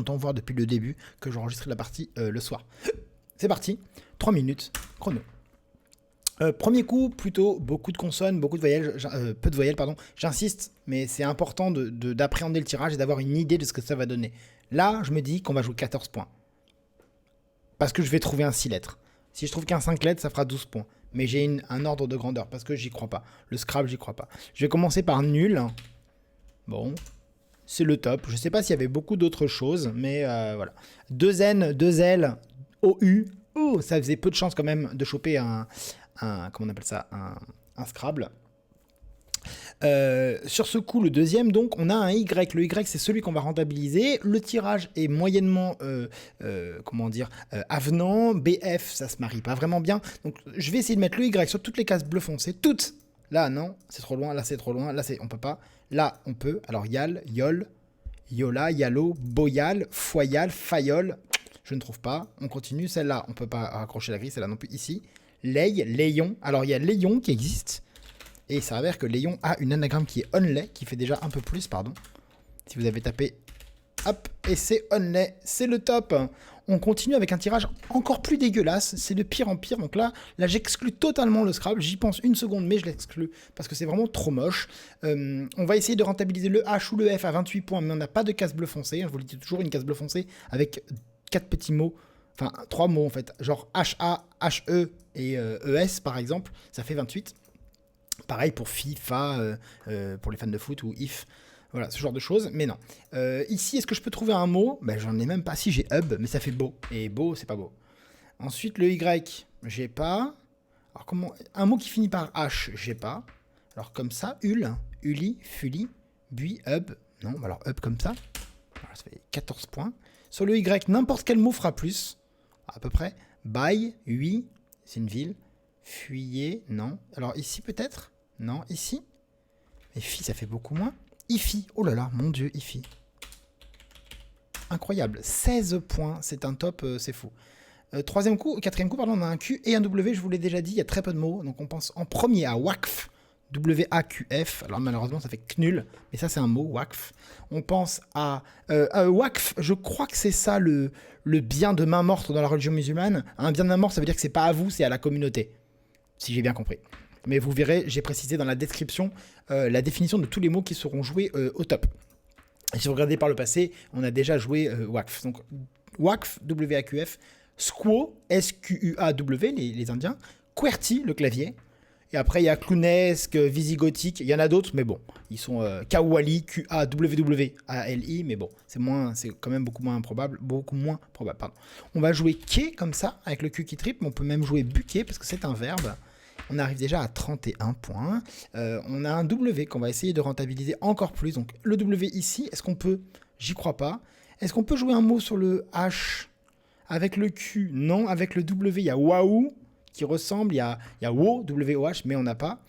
content de voir depuis le début que j'enregistre la partie le soir. C'est parti, 3 minutes, chrono. Premier coup, plutôt beaucoup de consonnes, beaucoup de voyelles, peu de voyelles, pardon. J'insiste, mais c'est important d'appréhender le tirage et d'avoir une idée de ce que ça va donner. Là, je me dis qu'on va jouer 14 points. Parce que je vais trouver un 6 lettres. Si je trouve qu'un 5 lettres, ça fera 12 points. Mais j'ai un ordre de grandeur, parce que j'y crois pas. Le Scrabble, j'y crois pas. Je vais commencer par nul. Bon, c'est le top. Je sais pas s'il y avait beaucoup d'autres choses, mais voilà. 2 N, 2 L, OU. Oh, ça faisait peu de chance quand même de choper comment on appelle ça, un Scrabble. Sur ce coup, le deuxième, donc, on a un Y. Le Y, c'est celui qu'on va rentabiliser. Le tirage est moyennement, avenant. BF, ça se marie pas vraiment bien. Donc, je vais essayer de mettre le Y sur toutes les cases bleu foncé. Toutes. Là, non, c'est trop loin. Là, c'est trop loin. Là, on peut pas. Là, on peut. Alors, Yal, Yol, Yola, Yalo, Boyal, Foyal, Fayol. Je ne trouve pas. On continue. Celle-là, on peut pas accrocher la grille. Celle-là non plus. Ici. Lay, Léon. Alors, il y a Léon qui existe. Et ça s'avère que Léon a une anagramme qui est onlay, qui fait déjà un peu plus, pardon. Si vous avez tapé, hop, et c'est onlay, c'est le top. On continue avec un tirage encore plus dégueulasse, c'est de pire en pire. Donc là j'exclus totalement le Scrabble, j'y pense une seconde, mais je l'exclus parce que c'est vraiment trop moche. On va essayer de rentabiliser le H ou le F à 28 points, mais on n'a pas de case bleu foncé. Je vous le dis toujours, une case bleu foncé avec 4 petits mots, enfin 3 mots en fait, genre HA, HE et ES par exemple, ça fait 28. Pareil pour FIFA, pour les fans de foot ou if, voilà, ce genre de choses, mais non. Ici, est-ce que je peux trouver un mot? Ben, j'en ai même pas. Si, j'ai hub, mais ça fait beau. Et beau, c'est pas beau. Ensuite, le Y, j'ai pas. Alors, comment... Un mot qui finit par H, j'ai pas. Alors, comme ça, Ul, Uli, Fuli, Bui, hub. Non, alors hub comme ça. Voilà, ça fait 14 points. Sur le Y, n'importe quel mot fera plus, à peu près. Bail, Ui, c'est une ville. Fuyez, non. Alors ici peut-être? Non, ici. Et fi, ça fait beaucoup moins. Ifi, oh là là, mon dieu, Ifi. Incroyable, 16 points, c'est un top, c'est fou. Quatrième coup, pardon, on a un Q et un W, je vous l'ai déjà dit, il y a très peu de mots. Donc on pense en premier à WAQF, W-A-Q-F. Alors malheureusement, ça fait KNUL, mais ça c'est un mot, WAQF. On pense à WAQF, je crois que c'est ça le bien de main morte dans la religion musulmane. Un bien de main morte, ça veut dire que c'est pas à vous, c'est à la communauté. Si j'ai bien compris. Mais vous verrez, j'ai précisé dans la description la définition de tous les mots qui seront joués au top. Et si vous regardez par le passé, on a déjà joué WAQF. Donc WAQF, W-A-Q-F, Squaw, S-Q-U-A-W, les Indiens, QWERTY, le clavier. Et après, il y a clownesque, visigothique, il y en a d'autres, mais bon, ils sont Kawali, Q-A-W-W-A-L-I, mais bon, c'est quand même beaucoup moins probable, pardon. On va jouer quai comme ça, avec le Q qui triple, mais on peut même jouer buquet, parce que c'est un verbe. On arrive déjà à 31 points. On a un W qu'on va essayer de rentabiliser encore plus. Donc le W ici, est-ce qu'on peut? J'y crois pas. Est-ce qu'on peut jouer un mot sur le H avec le Q? Non. Avec le W, il y a waouh qui ressemble. Il y a wo, W-O-H, mais on n'a pas.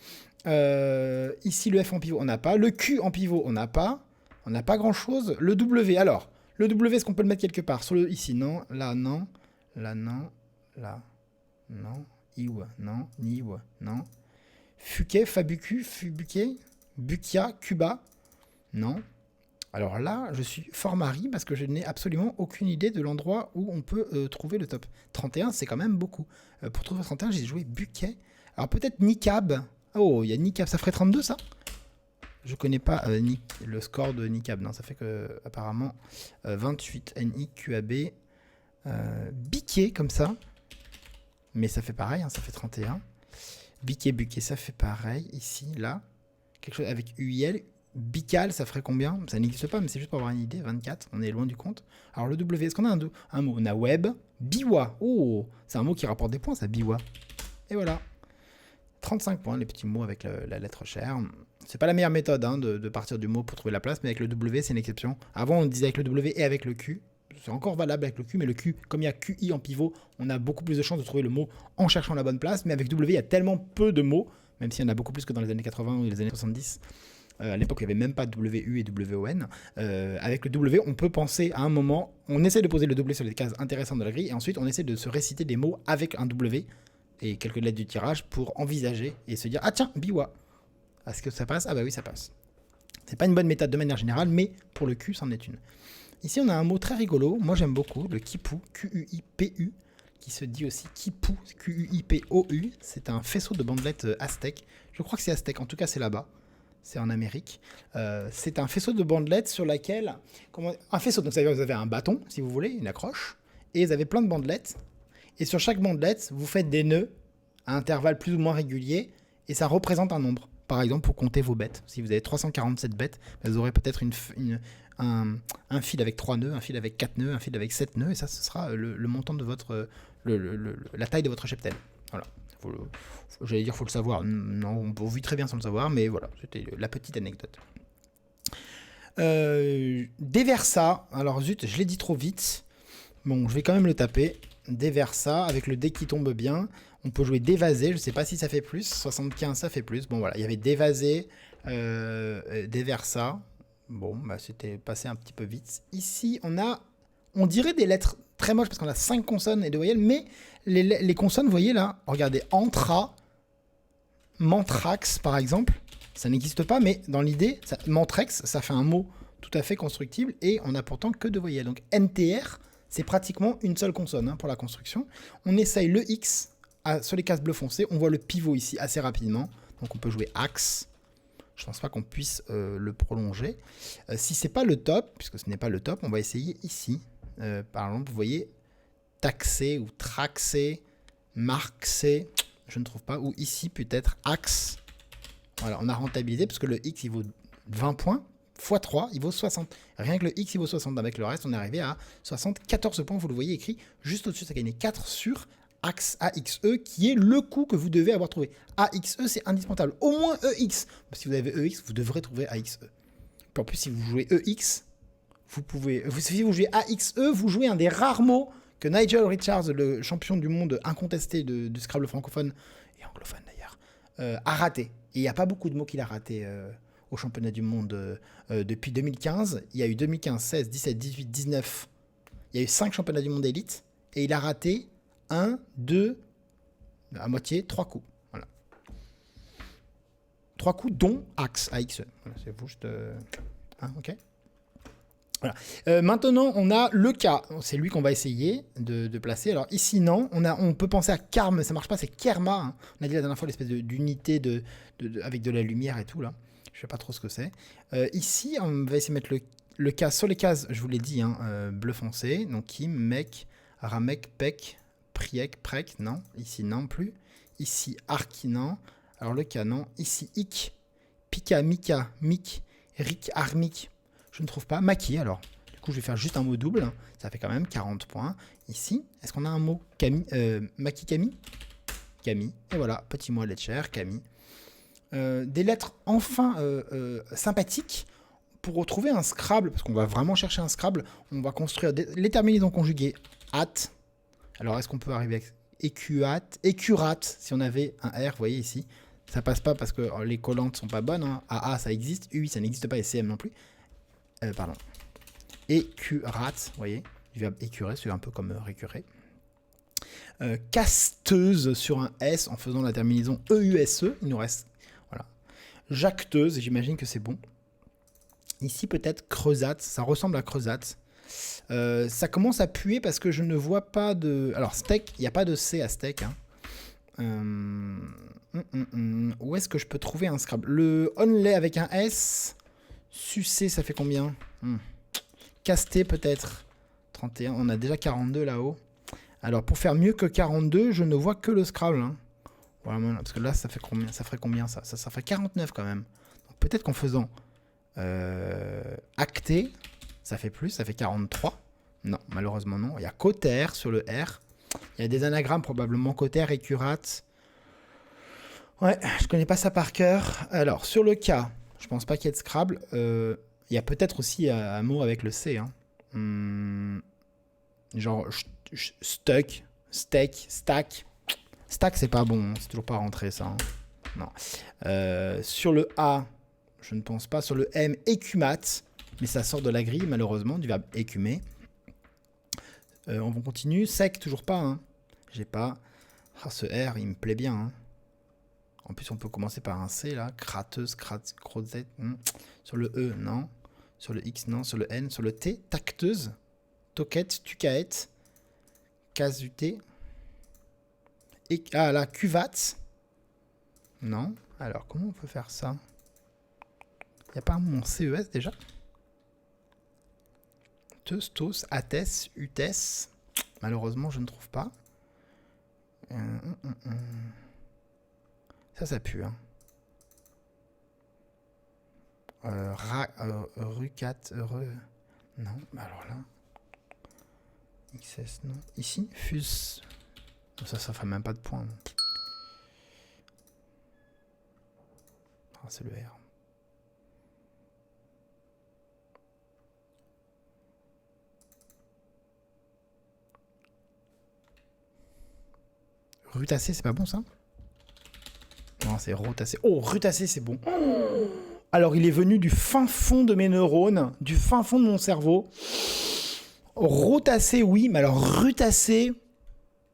Ici, le F en pivot, on n'a pas. Le Q en pivot, on n'a pas. On n'a pas grand-chose. Le W, alors. Le W, est-ce qu'on peut le mettre quelque part? Ici, non. Là, non. Là, non. Là, non. Iw, non. Niw, non. Fuquet, Fabucu, Fubuquet, Bukia, Cuba, non. Alors là, je suis fort mari parce que je n'ai absolument aucune idée de l'endroit où on peut trouver le top. 31, c'est quand même beaucoup. Pour trouver 31, j'ai joué Buquet. Alors peut-être Niqab. Oh, il y a Niqab, ça ferait 32 ça? Je connais pas le score de Niqab. Non, ça fait que apparemment 28, N-I-Q-A-B. Biquet, comme ça. Mais ça fait pareil, hein, ça fait 31. Biquet, ça fait pareil. Ici, là. Quelque chose avec UIL. Bical, ça ferait combien? Ça n'existe pas, mais c'est juste pour avoir une idée. 24, on est loin du compte. Alors le W, est-ce qu'on a un mot? On a web. Biwa. Oh, c'est un mot qui rapporte des points, ça, biwa. Et voilà. 35 points, les petits mots avec la lettre chère. C'est pas la meilleure méthode hein, de partir du mot pour trouver la place, mais avec le W, c'est une exception. Avant, on disait avec le W et avec le Q. C'est encore valable avec le Q, mais le Q, comme il y a QI en pivot, on a beaucoup plus de chances de trouver le mot en cherchant la bonne place. Mais avec W, il y a tellement peu de mots, même s'il y en a beaucoup plus que dans les années 80 ou les années 70. À l'époque, il n'y avait même pas WU et WON. Avec le W, on peut penser à un moment, on essaie de poser le W sur les cases intéressantes de la grille, et ensuite on essaie de se réciter des mots avec un W et quelques lettres du tirage pour envisager et se dire ah tiens, biwa. Est-ce que ça passe? Ah bah oui, ça passe. C'est pas une bonne méthode de manière générale, mais pour le Q, c'en est une. Ici, on a un mot très rigolo. Moi, j'aime beaucoup le Quipu, Q-U-I-P-U, qui se dit aussi Quipu, Q-U-I-P-O-U. C'est un faisceau de bandelettes aztèques. Je crois que c'est aztèque, en tout cas, c'est là-bas. C'est en Amérique. C'est un faisceau de bandelettes sur laquelle... un faisceau, donc vous avez un bâton, si vous voulez, une accroche, et vous avez plein de bandelettes. Et sur chaque bandelette, vous faites des nœuds à intervalles plus ou moins réguliers, et ça représente un nombre. Par exemple, pour compter vos bêtes. Si vous avez 347 bêtes, vous aurez peut-être un fil avec 3 nœuds, un fil avec 4 nœuds, un fil avec 7 nœuds, et ça, ce sera le montant de votre... la taille de votre cheptel. Voilà. J'allais dire, faut le savoir. Non, on vit très bien sans le savoir, mais voilà, c'était la petite anecdote. Déversa, alors zut, je l'ai dit trop vite. Bon, je vais quand même le taper. Déversa, avec le dé qui tombe bien. On peut jouer dévasé, je sais pas si ça fait plus. 75, ça fait plus. Bon, voilà, il y avait dévasé, déversa. Bon, bah c'était passé un petit peu vite. Ici, on dirait des lettres très moches parce qu'on a 5 consonnes et 2 voyelles, mais les consonnes, vous voyez là, regardez, antra, mantrax par exemple, ça n'existe pas, mais dans l'idée, mantrex, ça fait un mot tout à fait constructible et on n'a pourtant que 2 voyelles. Donc NTR, c'est pratiquement une seule consonne pour la construction. On essaye le X sur les cases bleu foncé, on voit le pivot ici assez rapidement, donc on peut jouer axe. Je pense pas qu'on puisse le prolonger. Si c'est pas le top, puisque ce n'est pas le top, on va essayer ici. Par exemple, vous voyez taxer ou traxer, marxer, je ne trouve pas. Ou ici peut-être axe. Voilà, on a rentabilisé parce que le X il vaut 20 points. x 3, il vaut 60. Rien que le X il vaut 60. Avec le reste, on est arrivé à 74 points. Vous le voyez écrit juste au-dessus, ça gagne 4 sur axe AXE, qui est le coup que vous devez avoir trouvé. AXE, c'est indispensable. Au moins EX. Si vous avez EX, vous devrez trouver AXE. Puis en plus, si vous jouez EX, vous pouvez... Si vous jouez AXE, vous jouez un des rares mots que Nigel Richards, le champion du monde incontesté de Scrabble francophone, et anglophone d'ailleurs, a raté. Et il n'y a pas beaucoup de mots qu'il a raté au championnat du monde depuis 2015. Il y a eu 2015, 16, 17, 18, 19. Il y a eu 5 championnats du monde élite. Et il a raté 1, 2, à moitié, 3 coups. Voilà. 3 coups, dont axe, AXE. Voilà, c'est juste... ok. Voilà. Maintenant, on a le cas. C'est lui qu'on va essayer de placer. Alors ici, non. On peut penser à Karm, mais ça marche pas. C'est Kerma. Hein. On a dit la dernière fois l'espèce d'unité avec de la lumière et tout. Là. Je sais pas trop ce que c'est. Ici, on va essayer de mettre le cas sur les cases, je vous l'ai dit, hein, bleu foncé. Donc Kim, Mec, Ramek, Pek, Priek, Prek. Non. Ici, non plus. Ici, Arki, non. Alors le cas, non. Ici, Ik, Pika, Mika, Mik, Rik, Armik. Je ne trouve pas. Maki, alors. Du coup, je vais faire juste un mot double. Ça fait quand même 40 points. Ici, est-ce qu'on a un mot Camille, Maki Camille. Camille. Et voilà, petit mot à lettre chère, Camille. Des lettres enfin sympathiques pour retrouver un Scrabble, parce qu'on va vraiment chercher un Scrabble. On va construire les terminaisons conjuguées. At. Alors, est-ce qu'on peut arriver avec écuat, écurat, si on avait un R, vous voyez ici. Ça passe pas parce que les collantes sont pas bonnes. Hein. AA, ça existe. UI, ça n'existe pas. Et CM non plus. Pardon. Écurat, vous voyez, du verbe écurer, c'est un peu comme récurer. Casteuse sur un S en faisant la terminaison EUSE, il nous reste, voilà. Jacteuse, j'imagine que c'est bon. Ici peut-être creusate, ça ressemble à creusate. Ça commence à puer parce que je ne vois pas de... Alors steak, il n'y a pas de C à steak. Hein. Où est-ce que je peux trouver un Scrabble? Le onlay avec un S... Sucer, ça fait combien? Caster, peut-être. 31. On a déjà 42 là-haut. Alors, pour faire mieux que 42, je ne vois que le Scrabble. Hein. Voilà, parce que là, ça fait combien? Ça ferait combien, ça ferait 49 quand même. Peut-être qu'en faisant acter, ça fait plus, ça fait 43. Non, malheureusement non. Il y a coter sur le R. Il y a des anagrammes, probablement coter, écurate. Ouais, je connais pas ça par cœur. Alors, sur le K... Je pense pas qu'il y ait de Scrabble. Il y a peut-être aussi un mot avec le C. Hein. Genre stuck, steak, stack. Stack, c'est pas bon. Hein. C'est toujours pas rentré, ça. Hein. Non. Sur le A, je ne pense pas. Sur le M, écumat. Mais ça sort de la grille, malheureusement, du verbe écumer. On continue. Sec, toujours pas. Hein. J'ai pas. Ah, ce R, il me plaît bien. Hein. En plus, on peut commencer par un C, là. Crateuse, crozette. Sur le E, non. Sur le X, non. Sur le N. Sur le T, tacteuse. Toquette, tucaette. Casuté. Et, ah là, cuvate. Non. Alors, comment on peut faire ça? Il n'y a pas un mot en CES déjà? Teustos, Athès, Utès. Malheureusement, je ne trouve pas. Ça pue. Hein. Rucat, non, bah alors là. XS, non. Ici, fus. Ça fait même pas de point. Ah, c'est le R. Rutacé, c'est pas bon ça? Non, c'est rotacé. Oh, rutacé, c'est bon. Alors, il est venu du fin fond de mes neurones, du fin fond de mon cerveau. Rotacé, oui, mais alors rutacé,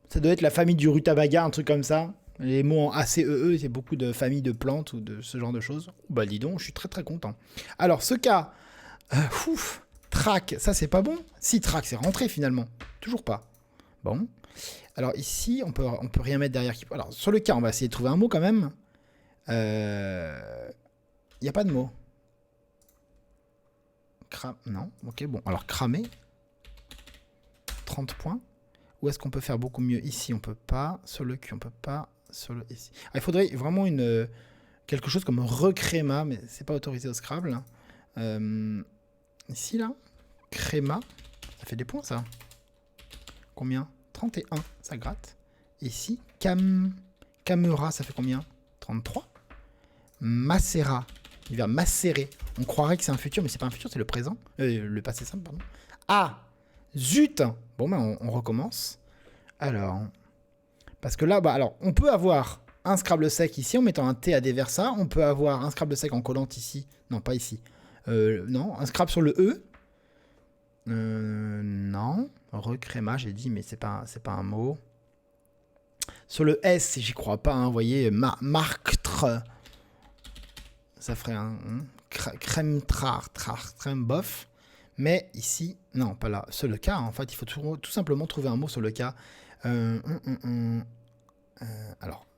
ça doit être la famille du rutabaga, un truc comme ça. Les mots en ACEE, il y a beaucoup de familles de plantes ou de ce genre de choses. Bah, dis donc, je suis très très content. Alors, ce cas, trac, ça c'est pas bon. Si, trac, c'est rentré finalement. Toujours pas. Bon. Alors ici, on peut rien mettre derrière. Alors sur le cas, on va essayer de trouver un mot quand même. Il n'y a pas de mot. Non, ok, bon. Alors cramer. 30 points. Où est-ce qu'on peut faire beaucoup mieux? Ici, on peut pas. Sur le cul, on peut pas. Sur le ici. Ah, il faudrait vraiment quelque chose comme recréma, mais c'est pas autorisé au Scrabble. Ici, là. Créma. Ça fait des points, ça. Combien? 31, ça gratte. Ici, Camera, ça fait combien? 33. Macera, il va macérer. On croirait que c'est un futur, mais c'est pas un futur, c'est le présent. Le passé simple, pardon. Ah, zut. Bon, ben on recommence. Alors, parce que là, bah, alors, on peut avoir un Scrabble sec ici en mettant un T à déversa. On peut avoir un Scrabble sec en collant ici. Non, pas ici. Non, un Scrabble sur le E. Non. Recréma, j'ai dit, mais c'est pas un mot. Sur le S, j'y crois pas, hein, vous voyez, marktre. Ça ferait un crème bof. Mais ici, non, pas là. Sur le cas, en fait, il faut tout simplement trouver un mot sur le cas. Alors,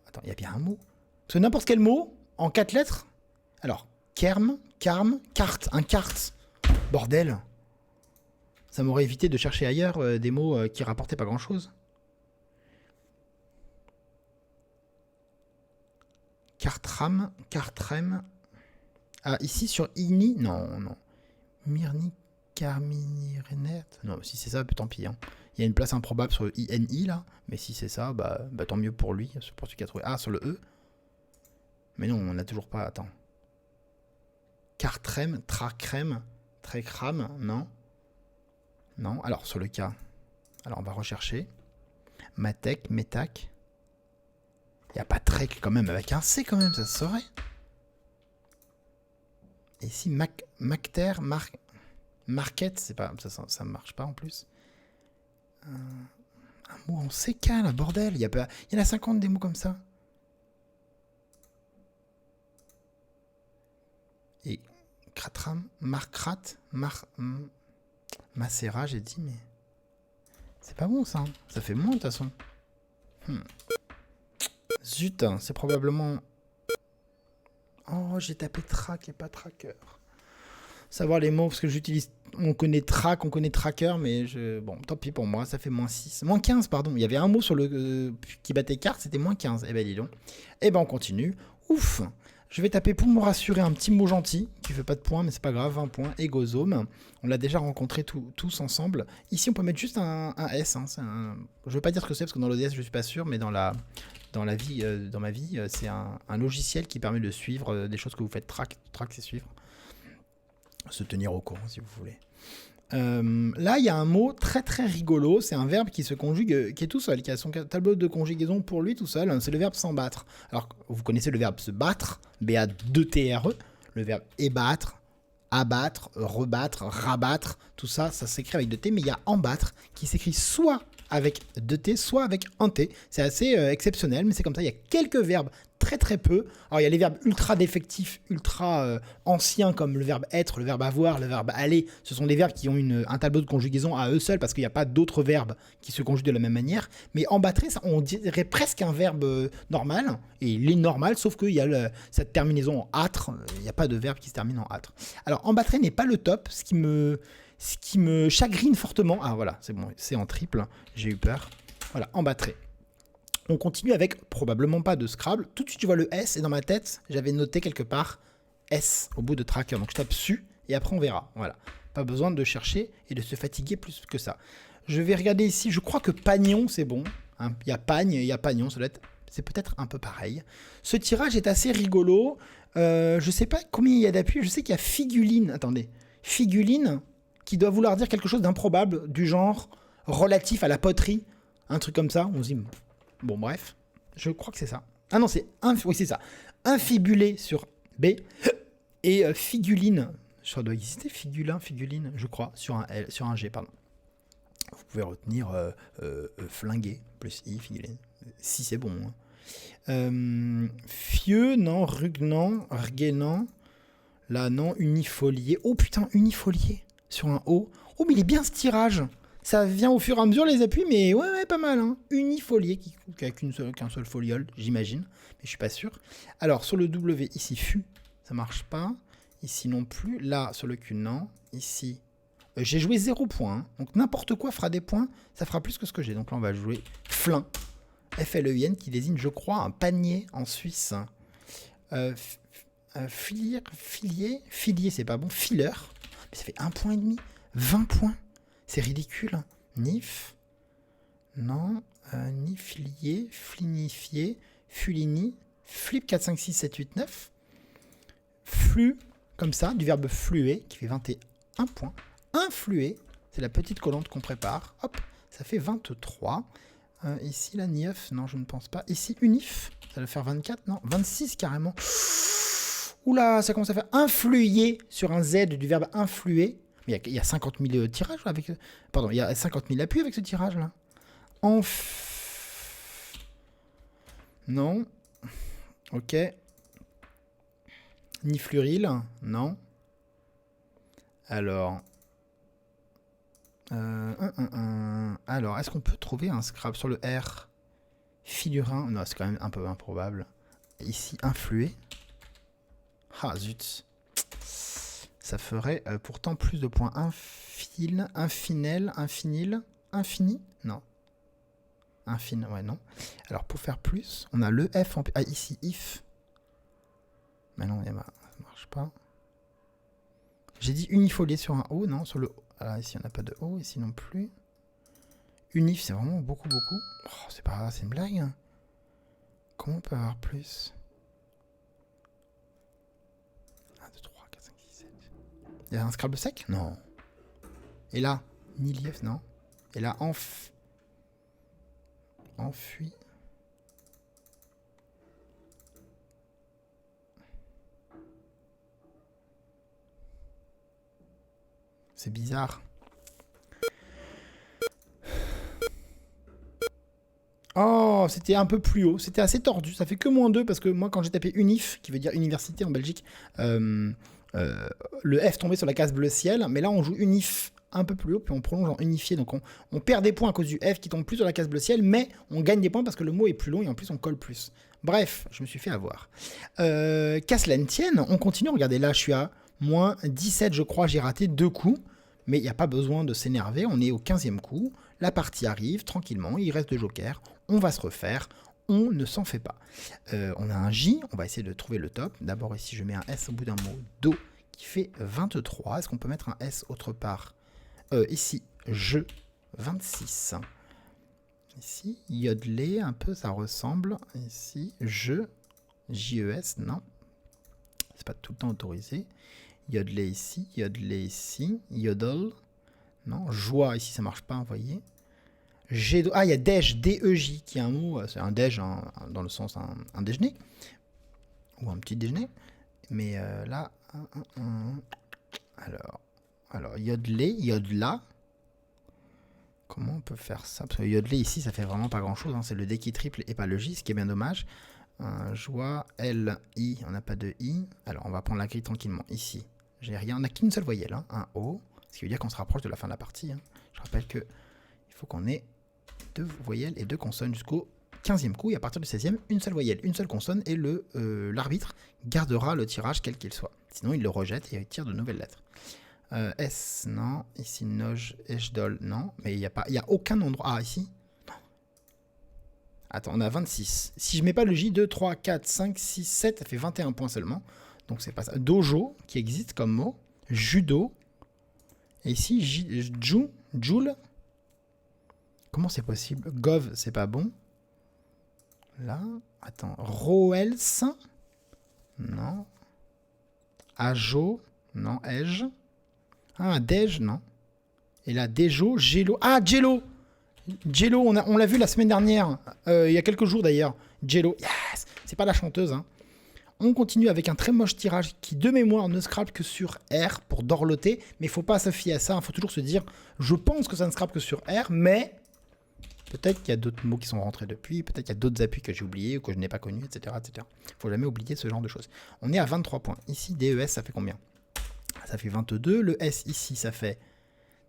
attends, il y a bien un mot. Parce que n'importe quel mot, en 4 lettres. Alors, carme, carte, un carte. Bordel. Ça m'aurait évité de chercher ailleurs des mots qui rapportaient pas grand-chose. Cartram, cartrem. Ah, ici sur Ini, non. Mirni, Carminirenet. Non, si c'est ça, tant pis. Hein. Il y a une place improbable sur le INI là. Mais si c'est ça, bah tant mieux pour lui. Pour celui qui a trouvé. Ah, sur le E. Mais non, on n'a toujours pas. Attends. Cartrem, tracrem, trécram, non. Non, alors sur le cas. Alors on va rechercher. Matec, Métac. Il n'y a pas Trek quand même, avec un C quand même, ça se saurait. Et ici, Macter, Market, c'est pas, ça marche pas en plus. Un mot en CK là, bordel. Il y en a 50 des mots comme ça. Et Kratram, Markrat, Macera, j'ai dit, mais c'est pas bon ça. Hein. Ça fait moins de toute façon. Zut, hein, c'est probablement... Oh, j'ai tapé track et pas tracker. Savoir les mots, parce que j'utilise... On connaît track, on connaît tracker, mais bon, tant pis pour moi, ça fait moins 6. Moins 15, pardon. Il y avait un mot sur le qui battait carte, c'était moins 15. Eh ben, dis donc. Eh ben, on continue. Ouf. Je vais taper pour me rassurer un petit mot gentil, qui fait pas de points, mais c'est pas grave, 20 points. Égosome. On l'a déjà rencontré tous ensemble. Ici, on peut mettre juste un S. Hein, je veux pas dire ce que c'est, parce que dans l'ODS, je suis pas sûr, mais dans ma vie, c'est un logiciel qui permet de suivre des choses que vous faites. Track, c'est suivre. Se tenir au courant, si vous voulez. Là, il y a un mot très très rigolo. C'est un verbe qui se conjugue, qui est tout seul, qui a son tableau de conjugaison pour lui tout seul. C'est le verbe s'embattre. Alors, vous connaissez le verbe se battre, B-A-2-T-R-E. Le verbe ébattre, abattre, rebattre, rabattre. Tout ça, ça s'écrit avec 2 T, mais il y a embattre qui s'écrit soit avec 2T, soit avec un T. C'est assez exceptionnel, mais c'est comme ça. Il y a quelques verbes, très très peu. Alors il y a les verbes ultra défectifs, ultra anciens, comme le verbe être, le verbe avoir, le verbe aller. Ce sont des verbes qui ont un tableau de conjugaison à eux seuls, parce qu'il n'y a pas d'autres verbes qui se conjuguent de la même manière. Mais embâtrer, ça, on dirait presque un verbe normal, et il est normal, sauf qu'il y a cette terminaison en âtre. Il n'y a pas de verbe qui se termine en âtre. Alors embâtrer n'est pas le top, ce qui me chagrine fortement. Ah voilà, c'est bon, c'est en triple, j'ai eu peur. Voilà, embâtrer. On continue avec probablement pas de Scrabble. Tout de suite, tu vois le S, et dans ma tête, j'avais noté quelque part S au bout de tracker. Donc je tape su, et après on verra. Voilà. Pas besoin de chercher et de se fatiguer plus que ça. Je vais regarder ici, je crois que pagnon, c'est bon. Hein, il y a pagne, il y a pagnon, c'est peut-être un peu pareil. Ce tirage est assez rigolo. Je sais pas combien il y a d'appui. Je sais qu'il y a figuline. Attendez. Figuline, qui doit vouloir dire quelque chose d'improbable, du genre relatif à la poterie. Un truc comme ça. On se dit... Bon, bref, je crois que c'est ça. Ah non, oui, c'est ça. Infibulé sur B et figuline. Ça doit exister, figuline, je crois, sur un G, pardon. Vous pouvez retenir flingué, plus I, figuline. Si c'est bon. Hein. Fieux, non, rugnant, rguénant. Là, non, unifolié. Oh putain, unifolié sur un O. Oh, mais il est bien ce tirage. Ça vient au fur et à mesure les appuis, mais ouais, pas mal. Hein. Unifolié, qui a qu'un seul foliole, j'imagine. Mais je suis pas sûr. Alors, sur le W, ici, fut, ça marche pas. Ici non plus. Là, sur le Q, non. Ici, j'ai joué 0 points. Hein. Donc, n'importe quoi fera des points. Ça fera plus que ce que j'ai. Donc là, on va jouer flin. F-L-E-I-N, qui désigne, je crois, un panier en Suisse. Filier, c'est pas bon. Fileur. Mais ça fait 1,5 point. 20 points. C'est ridicule. Nif. Non. Niflier. Flinifié. Fulini. Flip 4, 5, 6, 7, 8, 9. Flux. Comme ça. Du verbe fluer. Qui fait 21 points. Influer. C'est la petite colonne qu'on prépare. Hop. Ça fait 23. Ici, la nief. Non, je ne pense pas. Ici, unif. Ça va faire 24. Non. 26 carrément. Oula, ça commence à faire influer sur un Z du verbe influer. Mais il y a 50 000 tirages avec... Pardon, il y a 50 000 appuis avec ce tirage-là. Non. Ok. Ni fluoril. Non. Alors... Alors, est-ce qu'on peut trouver un Scrabble sur le R? Figurin. Non, c'est quand même un peu improbable. Ici, influer. Ah, zut. Ça ferait pourtant plus de points. Infinel, infinil, infini? Non. Infine, ouais, non. Alors, pour faire plus, on a le F en... Ah, ici, if. Mais non, ça marche pas. J'ai dit unifolié sur un O, non, sur le... Ah, ici, on n'a pas de O, ici non plus. Unif, c'est vraiment beaucoup. Oh, c'est pas grave, c'est une blague. Hein. Comment on peut avoir plus? 1, 2, 3, 4, 5, 6, 7... Il y a un Scrabble sec? Non. Et là, Nilief, non. Et là, enfui. C'est bizarre. Oh, c'était un peu plus haut. C'était assez tordu. Ça fait que -2 parce que moi, quand j'ai tapé unif, qui veut dire université en Belgique, le F tombait sur la case bleu ciel. Mais là, on joue unif un peu plus haut, puis on prolonge en unifié. Donc, on perd des points à cause du F qui tombe plus sur la case bleu ciel, mais on gagne des points parce que le mot est plus long et en plus, on colle plus. Bref, je me suis fait avoir. Qu'à cela ne tienne, on continue. Regardez, là, je suis à moins 17, je crois. J'ai raté 2 coups. Mais il n'y a pas besoin de s'énerver, on est au 15e coup, la partie arrive tranquillement, il reste 2 jokers, on va se refaire, on ne s'en fait pas. On a un J, on va essayer de trouver le top. D'abord ici je mets un S au bout d'un mot, Do, qui fait 23. Est-ce qu'on peut mettre un S autre part? Ici, je, 26. Ici, yodelé, un peu, ça ressemble. Ici, je, J-E-S, non. C'est pas tout le temps autorisé. Yodelé ici, yodel. Non, joie ici, ça marche pas, vous voyez. Ah, il y a déj, D-E-J, qui est un mot, c'est un déj dans le sens un déjeuner. Ou un petit déjeuner. Mais là, alors, yodelé, yodela. Comment on peut faire ça? Parce que yodeler ici, ça fait vraiment pas grand-chose. Hein. C'est le D qui triple et pas le J, ce qui est bien dommage. Joie, L, I, on n'a pas de I. Alors, on va prendre la grille tranquillement. Ici, j'ai rien. On n'a qu'une seule voyelle, hein, un O. Ce qui veut dire qu'on se rapproche de la fin de la partie. Hein. Je rappelle que il faut qu'on ait 2 voyelles et 2 consonnes jusqu'au 15e coup. Et à partir du 16e, une seule voyelle, une seule consonne. Et l'arbitre gardera le tirage quel qu'il soit. Sinon, il le rejette et il tire de nouvelles lettres. S, non. Ici, Noj, Eshdol, non. Mais il n'y a aucun endroit. Ah, ici. Attends, on a 26. Si je mets pas le J, 2, 3, 4, 5, 6, 7, ça fait 21 points seulement. Donc c'est pas ça. Dojo, qui existe comme mot. Judo. Et ici, Joule. Comment c'est possible? Gov, c'est pas bon. Là, attends. Roels. Non. Ajo. Non. Ej. Ah, Dej, non. Et là, Dejo, Gelo. Ah, Gelo! Jello, on l'a vu la semaine dernière, il y a quelques jours d'ailleurs. Jello, yes, c'est pas la chanteuse. Hein. On continue avec un très moche tirage qui, de mémoire, ne scrape que sur R pour dorloter. Mais il faut pas se fier à ça, il faut toujours se dire, je pense que ça ne scrape que sur R, mais peut-être qu'il y a d'autres mots qui sont rentrés depuis, peut-être qu'il y a d'autres appuis que j'ai oubliés ou que je n'ai pas connus, etc. Il faut jamais oublier ce genre de choses. On est à 23 points. Ici, DES, ça fait combien? Ça fait 22. Le S ici, ça fait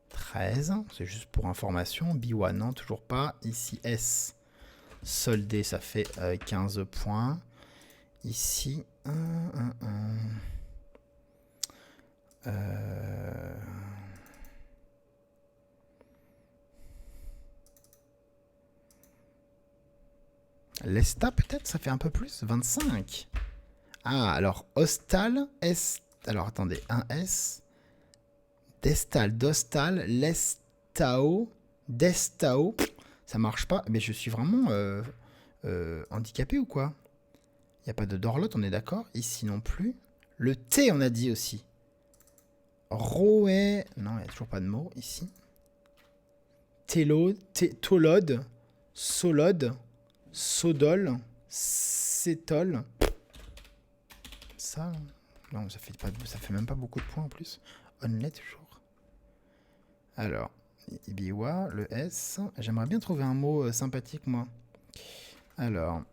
13, c'est juste pour information. B1, non, toujours pas. Ici, S, soldé, ça fait 15 points. Ici, Lesta, peut-être, ça fait un peu plus, 25. Ah, alors, Hostal, S, alors attendez, un S... Destal, Dostal, Lestao, Destao. Ça marche pas. Mais je suis vraiment handicapé ou quoi? Il n'y a pas de dorlote, on est d'accord? Ici non plus. Le T, on a dit aussi. Roé. Non, il n'y a toujours pas de mot ici. Télo, Tolod, Solod, Sodol, Cétol. Ça, non, ça fait même pas beaucoup de points en plus. Onlet toujours. Alors, Ibiwa, le S. J'aimerais bien trouver un mot sympathique, moi. Alors,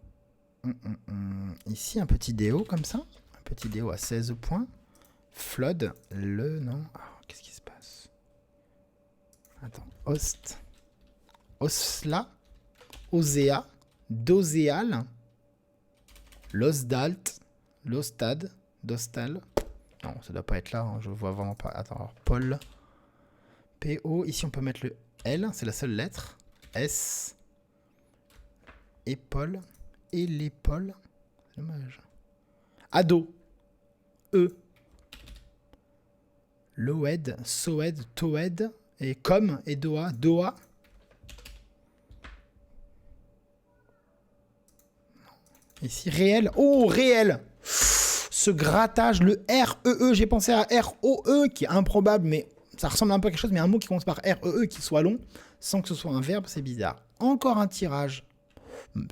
ici, un petit déo comme ça. Un petit déo à 16 points. Flood, le... Non. Oh, qu'est-ce qui se passe? Attends. Host. Osla. Osea. Doséal. Losdalt. Lostad. Dostal. Non, ça doit pas être là. Hein, je vois vraiment pas. Attends, alors, Paul. PO, ici on peut mettre le L, c'est la seule lettre. S. Épaule. Et l'épaule. C'est dommage. Ado. E. Loed, Soed, Toed. Et comme, et Doa. Doa. Ici, réel. Oh, réel. Ce grattage, le R-E-E. J'ai pensé à R-O-E, qui est improbable, mais... Ça ressemble un peu à quelque chose, mais un mot qui commence par R-E-E qui soit long, sans que ce soit un verbe, c'est bizarre. Encore un tirage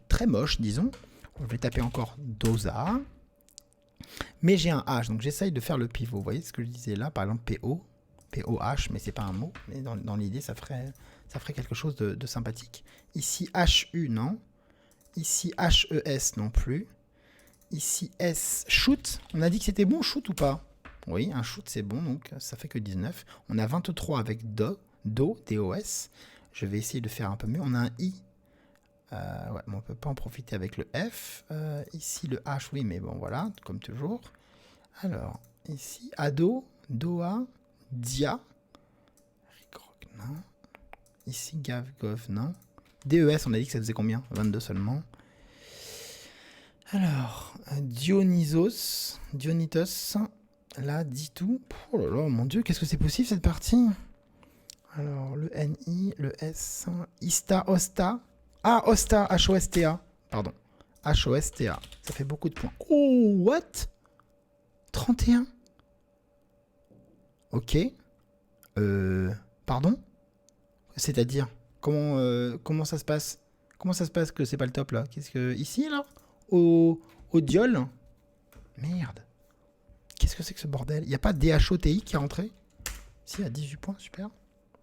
très moche, disons. Je vais taper encore Dosa. Mais j'ai un H, donc j'essaye de faire le pivot. Vous voyez ce que je disais là, par exemple PO, POH, mais c'est pas un mot. Mais dans l'idée, ça ferait quelque chose de sympathique. Ici, HU, non. Ici, HES, non plus. Ici, S, shoot. On a dit que c'était bon, shoot ou pas? Oui, un shoot c'est bon, donc ça fait que 19. On a 23 avec Do, DOS. Je vais essayer de faire un peu mieux. On a un I. Ouais, mais on ne peut pas en profiter avec le F. Ici le H, oui, mais bon, voilà, comme toujours. Alors, ici, Ado, Doa, Dia. Rigrog, non. Ici, Gav, Gov, non. DES, on a dit que ça faisait combien? 22 seulement. Alors, Dionysos. Là, dit tout. Oh là là, mon Dieu, qu'est-ce que c'est possible cette partie? Alors, le NI, le S, Ista, Osta. Ah, Osta, H-O-S-T-A. Pardon. H-O-S-T-A. Ça fait beaucoup de points. Oh, what? 31? Ok. Pardon? C'est-à-dire, comment ça se passe? Comment ça se passe que c'est pas le top là? Qu'est-ce que. Ici là? Au diol? Merde. Qu'est-ce que c'est que ce bordel? Il n'y a pas DHOTI qui est rentré? Si, à 18 points, super.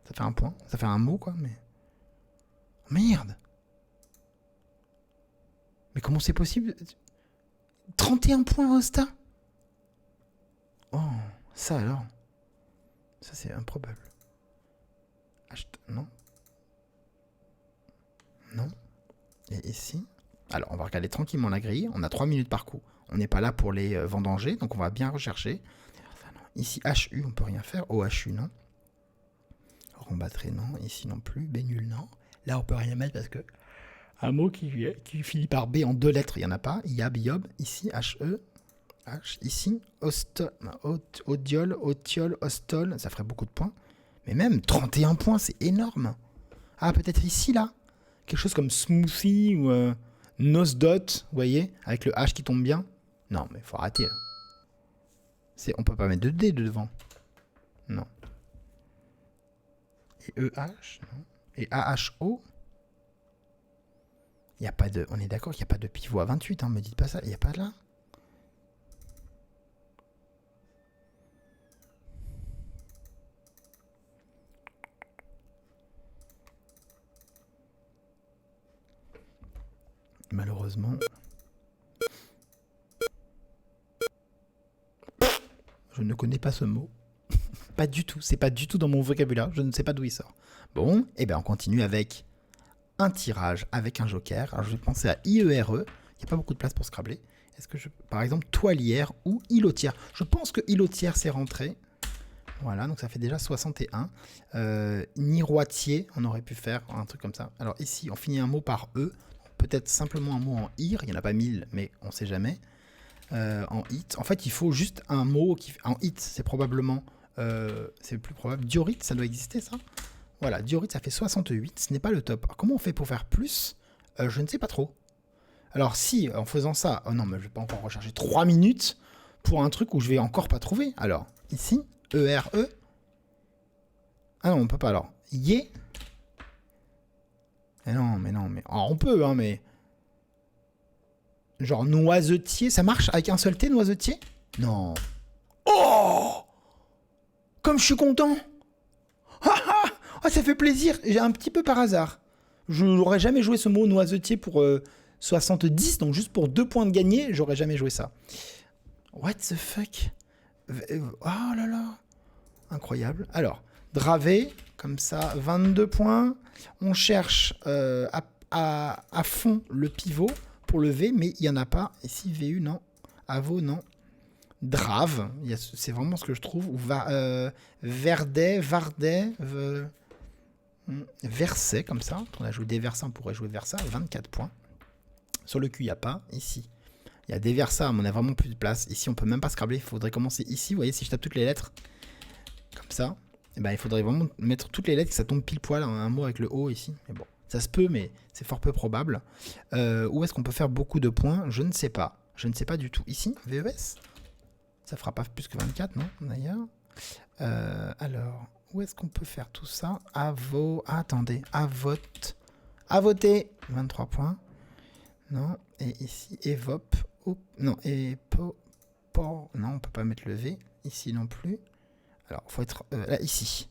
Ça fait un point. Ça fait un mot, quoi, mais... Merde. Mais comment c'est possible? 31 points Rosta. Oh, ça alors. Ça c'est improbable. Non. Non. Et ici. Alors on va regarder tranquillement la grille. On a 3 minutes par coup. On n'est pas là pour les vendanger, donc on va bien rechercher. Ici HU, on peut rien faire. OHU, non. Rembattré, non. Ici non plus. B nul, non. Là on peut rien mettre parce que un mot qui finit par B en 2 lettres, il n'y en a pas. Yab, yob. Ici HE. H. Ici Odiol, Otiol, Ostol. Ça ferait beaucoup de points. Mais même 31 points, c'est énorme. Ah, peut-être ici, là. Quelque chose comme Smoothie ou Nosdot, vous voyez, avec le H qui tombe bien. Non, mais faut arrêter, là. On peut pas mettre de D devant. Non. Et EH, non. Et AHO. Il n'y a pas de... On est d'accord qu'il n'y a pas de pivot à 28, hein, me dites pas ça. Il n'y a pas de là. Malheureusement. Je ne connais pas ce mot. Pas du tout. C'est pas du tout dans mon vocabulaire. Je ne sais pas d'où il sort. Bon, et bien on continue avec un tirage avec un joker. Alors je vais penser à IERE. Il n'y a pas beaucoup de place pour Scrabble. Est-ce que par exemple, toilière ou îlotière? Je pense que îlotière c'est rentré. Voilà, donc ça fait déjà 61. Niroitier, on aurait pu faire un truc comme ça. Alors ici, on finit un mot par E. Peut-être simplement un mot en IR. Il n'y en a pas 1000, mais on ne sait jamais. En hit. En fait, il faut juste un mot qui... En hit, c'est probablement... c'est plus probable. Diorite, ça doit exister, ça. Voilà, diorite, ça fait 68. Ce n'est pas le top. Alors, comment on fait pour faire plus? Je ne sais pas trop. Alors, si, en faisant ça... Oh non, mais je vais pas encore rechercher 3 minutes pour un truc où je vais encore pas trouver. Alors, ici, E-R-E. Ah non, on peut pas, alors. Yé. Mais non, mais non, mais... Alors, on peut, hein, mais... Genre noisetier, ça marche avec un seul T, noisetier? Non. Oh! Comme je suis content! Oh, ça fait plaisir! J'ai un petit peu par hasard. Je n'aurais jamais joué ce mot noisetier pour 70, donc juste pour 2 points de gagné, j'aurais jamais joué ça. What the fuck? Oh là là! Incroyable. Alors, Dravé, comme ça, 22 points. On cherche à fond le pivot pour le V, mais il n'y en a pas. Ici, VU, non. Avo, non. Drave, c'est vraiment ce que je trouve. Ou Verdet, Vardet, Verset, comme ça. On a joué des Versats, on pourrait jouer Versa, 24 points. Sur le cul, il n'y a pas. Ici, il y a des Versats, mais on a vraiment plus de place. Ici, on peut même pas scrabler. Il faudrait commencer ici. Vous voyez, si je tape toutes les lettres, comme ça, et ben, il faudrait vraiment mettre toutes les lettres, que ça tombe pile poil, un mot avec le O ici. Mais bon, ça se peut, mais c'est fort peu probable. Où est-ce qu'on peut faire beaucoup de points? Je ne sais pas. Je ne sais pas du tout. Ici, VES, ça fera pas plus que 24, non, d'ailleurs. Alors, où est-ce qu'on peut faire tout ça? Attendez, à voter, 23 points. Non, et ici, Evop. Non, non, on peut pas mettre le V. Ici non plus. Alors, il faut être là, ici.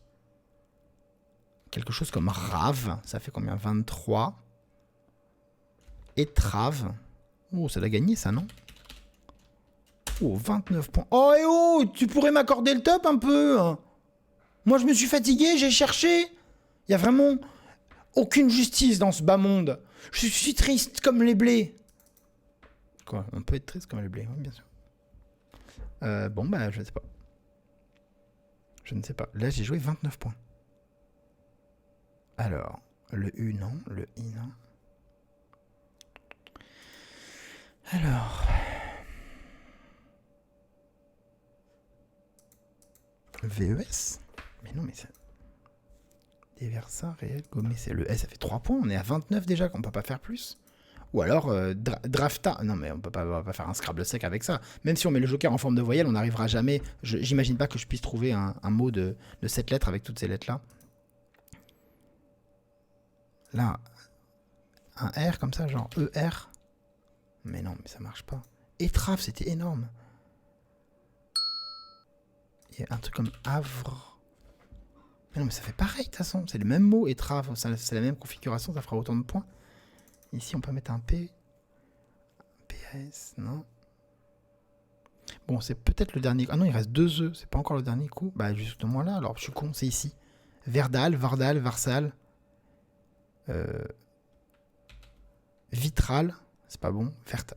Quelque chose comme rave, ça fait combien? 23. Étrave. Oh, ça doit gagner ça, non? Oh, 29 points. Oh, et oh, tu pourrais m'accorder le top un peu, hein? Moi, je me suis fatigué, j'ai cherché. Il y a vraiment aucune justice dans ce bas monde. Je suis triste comme les blés. Quoi? On peut être triste comme les blés, oui, bien sûr. Bon, bah, je ne sais pas. Je ne sais pas. Là, j'ai joué 29 points. Alors, le U, non. Le I, non. Alors... VES? Mais non, mais c'est... Déversa, réel, gommé, c'est le S, ça fait 3 points. On est à 29 déjà, qu'on peut pas faire plus. Ou alors, Drafta. Non, mais on va pas faire un Scrabble sec avec ça. Même si on met le joker en forme de voyelle, on n'arrivera jamais... J'imagine pas que je puisse trouver un mot de 7 lettres avec toutes ces lettres-là. Là, un R comme ça, genre ER. Mais non, mais ça marche pas. Étrave, c'était énorme. Il y a un truc comme Havre. Mais non, mais ça fait pareil de toute façon. C'est le même mot, étrave. C'est la même configuration, ça fera autant de points. Ici, on peut mettre un P. PS, non. Bon, c'est peut-être le dernier. Ah non, il reste 2 E. C'est pas encore le dernier coup. Bah, justement là, alors je suis con, c'est ici. Verdal, Vardal, Varsal. Vitral. C'est pas bon. Verta.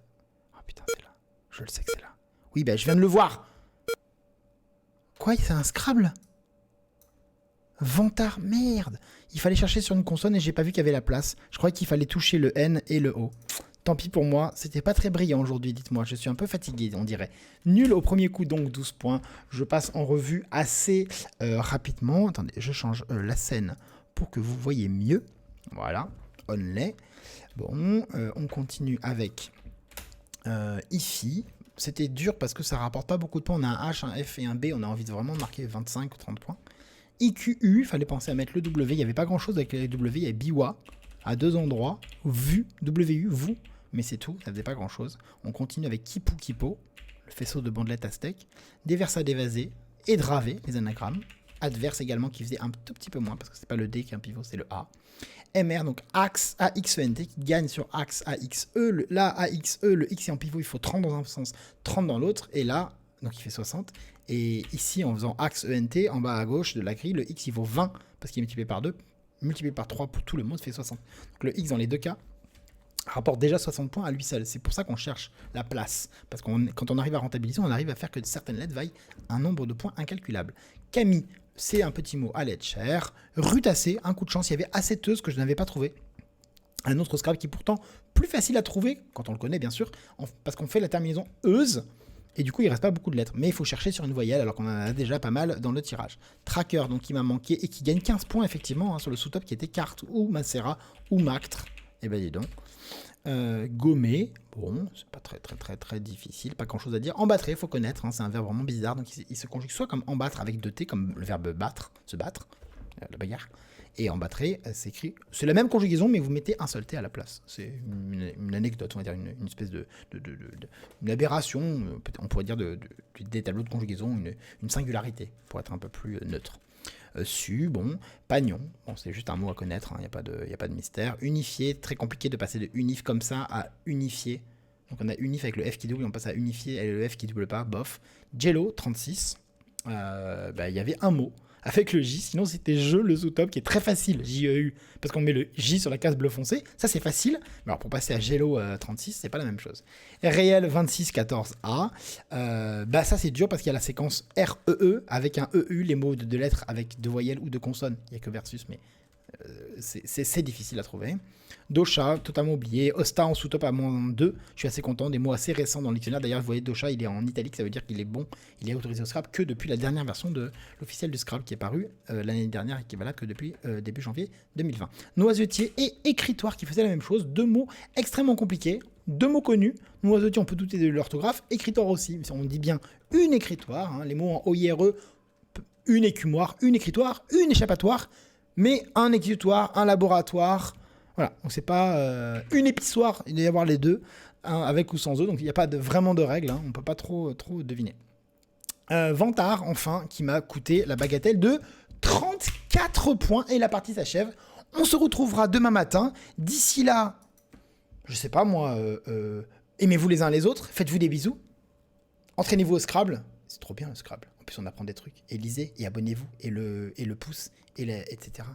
Oh putain, c'est là. Je le sais que c'est là. Oui, bah, je viens de le voir. Quoi, c'est un Scrabble? Vantard, merde. Il fallait chercher sur une consonne et j'ai pas vu qu'il y avait la place. Je croyais qu'il fallait toucher le N et le O. Tant pis pour moi, c'était pas très brillant aujourd'hui, dites-moi. Je suis un peu fatigué, on dirait. Nul au premier coup, donc 12 points. Je passe en revue assez rapidement. Attendez, je change la scène pour que vous voyez mieux. Voilà, only. Bon, on continue avec IFI. C'était dur parce que ça rapporte pas beaucoup de points. On a un H, un F et un B. On a envie de vraiment marquer 25 ou 30 points. IQU, il fallait penser à mettre le W. Il n'y avait pas grand chose avec les W. Il y avait BIWA à 2 endroits. VU, WU, vous. Mais c'est tout, ça faisait pas grand chose. On continue avec Kipu Kipo, le faisceau de bandelettes aztèques. Déversa dévasé et Dravé, les anagrammes. Adverse également qui faisait un tout petit peu moins parce que c'est pas le D qui est un pivot, c'est le A. MR, donc axe AXENT qui gagne sur axe AXE. Là, AXE, le X est en pivot, il faut 30 dans un sens, 30 dans l'autre. Et là, donc il fait 60. Et ici, en faisant axe ENT, en bas à gauche de la grille, le X il vaut 20 parce qu'il est multiplié par 2. Multiplié par 3 pour tout le monde, ça fait 60. Donc le X dans les deux cas rapporte déjà 60 points à lui seul. C'est pour ça qu'on cherche la place. Parce que quand on arrive à rentabiliser, on arrive à faire que certaines lettres vaillent un nombre de points incalculable. Camille, c'est un petit mot à lettre chère. Rutacé, un coup de chance, il y avait acetteuse que je n'avais pas trouvé. Un autre Scrabble qui est pourtant plus facile à trouver, quand on le connaît bien sûr, parce qu'on fait la terminaison euse, et du coup il reste pas beaucoup de lettres. Mais il faut chercher sur une voyelle, alors qu'on en a déjà pas mal dans le tirage. Tracker, donc qui m'a manqué, et qui gagne 15 points effectivement, hein, sur le sous-top qui était carte, ou macérat, ou mactre. Et ben dis donc. Gommer, bon, c'est pas très difficile, pas grand chose à dire. Embattre, il faut connaître, hein, c'est un verbe vraiment bizarre, donc il se conjugue soit comme embattre avec 2 T, comme le verbe battre, se battre, la bagarre, et embattre, c'est écrit, c'est la même conjugaison, mais vous mettez un seul T à la place. C'est une anecdote, on va dire, une espèce une aberration, on pourrait dire des tableaux de conjugaison, une singularité, pour être un peu plus neutre. Su, bon, pagnon, bon, c'est juste un mot à connaître, il n'y a pas de mystère. Unifié, très compliqué de passer de unif comme ça à unifié. Donc on a unif avec le F qui double, et on passe à unifié avec le F qui double pas, bof. Jello, 36, il y avait un mot avec le J, sinon c'était jeu, le sous-top, qui est très facile, J-E-U, parce qu'on met le J sur la case bleu foncé, ça c'est facile, mais alors pour passer à Jello 36, c'est pas la même chose. Réel 2614A, ça c'est dur parce qu'il y a la séquence R-E-E, avec un E-U, les mots de 2 lettres avec 2 voyelles ou 2 consonnes, il n'y a que versus, mais c'est difficile à trouver. Dosha, totalement oublié. Osta en sous-top à -2. Je suis assez content. Des mots assez récents dans le dictionnaire. D'ailleurs, vous voyez, Dosha, il est en italique. Ça veut dire qu'il est bon. Il est autorisé au Scrabble que depuis la dernière version de l'officiel du Scrabble qui est paru l'année dernière et qui est valable que depuis début janvier 2020. Noisetier et écritoire qui faisaient la même chose. 2 mots extrêmement compliqués. 2 mots connus. Noisetier, on peut douter de l'orthographe. Écritoire aussi. On dit bien une écritoire. Hein. Les mots en OIRE, une écumoire, une écritoire, une échappatoire. Mais un écritoire, un laboratoire, voilà, donc c'est pas une épissoire, il doit y avoir les deux, hein, avec ou sans eux, donc il n'y a pas vraiment de règles, hein, on ne peut pas trop deviner. Vantard, enfin, qui m'a coûté la bagatelle de 34 points, et la partie s'achève. On se retrouvera demain matin. D'ici là, je sais pas moi, aimez-vous les uns les autres, faites-vous des bisous, entraînez-vous au Scrabble, c'est trop bien le Scrabble. En plus, on apprend des trucs. Et lisez, et abonnez-vous, et le pouce, etc.